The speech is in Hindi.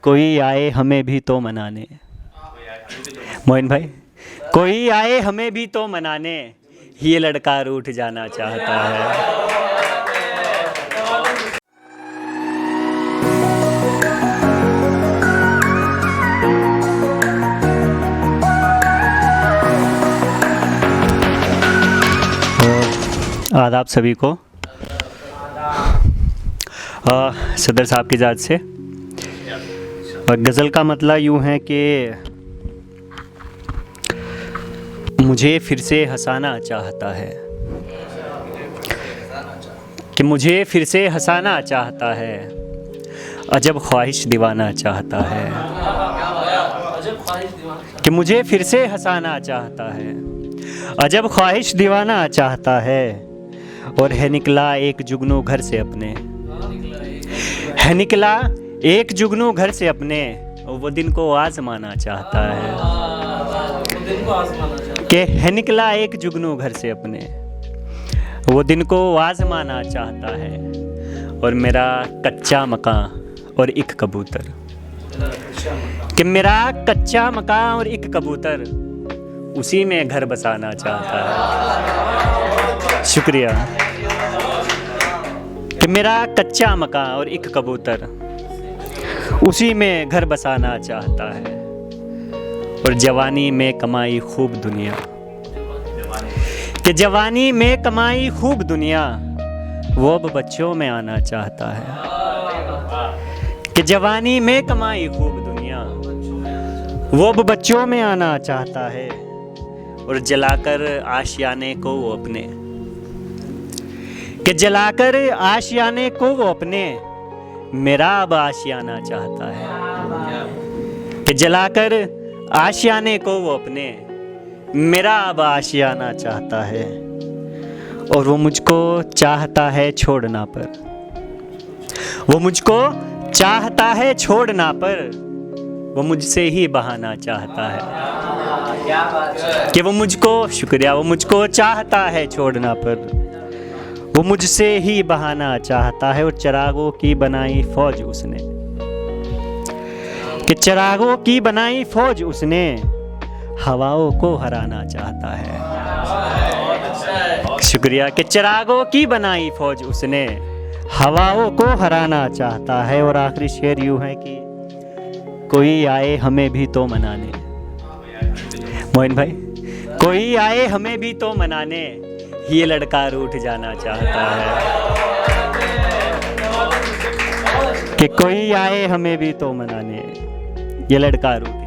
कोई आए हमें भी तो मनाने। मोइन भाई, कोई आए हमें भी तो मनाने, ये लड़का रूठ जाना चाहता है। आदाब सभी को। सदर साहब की इजाज़त से। गज़ल का मतलब यूँ है कि मुझे फिर से हंसाना चाहता है, कि मुझे फिर से हंसाना चाहता है, अजब ख्वाहिश दीवाना चाहता है। कि मुझे फिर से हंसाना चाहता है, अजब ख्वाहिश दीवाना चाहता है। और है निकला एक जुगनू घर से अपने, है निकला एक जुगनू घर से अपने, वो दिन को आजमाना चाहता है। कि है निकला एक जुगनू घर से अपने, वो दिन को आजमाना चाहता है। और मेरा कच्चा मकान और एक कबूतर, कि मेरा कच्चा मकान और एक कबूतर, उसी में घर बसाना चाहता है। शुक्रिया। कि मेरा कच्चा मकान और एक कबूतर, उसी में घर बसाना चाहता है। और जवानी में कमाई खूब दुनिया, कि जवानी में कमाई खूब दुनिया, वो अब बच्चों में आना चाहता है। कि जवानी में कमाई खूब दुनिया, वो अब बच्चों में आना चाहता है। और जलाकर आशियाने को वो अपने, कि जलाकर आशियाने को वो अपने, मेरा अब आशियाना चाहता है। कि जलाकर आशियाने को वो अपने, मेरा अब आशियाना चाहता है। और वो मुझको चाहता है छोड़ना पर, वो मुझको चाहता है छोड़ना पर, वो मुझसे ही बहाना चाहता है। कि वो मुझको, शुक्रिया, वो मुझको चाहता है छोड़ना पर, वो मुझसे ही बहाना चाहता है। और चिरागों की बनाई फौज उसने, कि चिरागों की बनाई फौज उसने, हवाओं को हराना चाहता है। शुक्रिया। कि चिरागों की बनाई फौज उसने, हवाओं को हराना चाहता है। और आखिरी शेर यूं है कि कोई आए हमें भी तो मनाने। मोइन भाई, कोई आए हमें भी तो मनाने, ये लड़का रूठ जाना चाहता है। कि कोई आए हमें भी तो मनाने, ये लड़का रूठ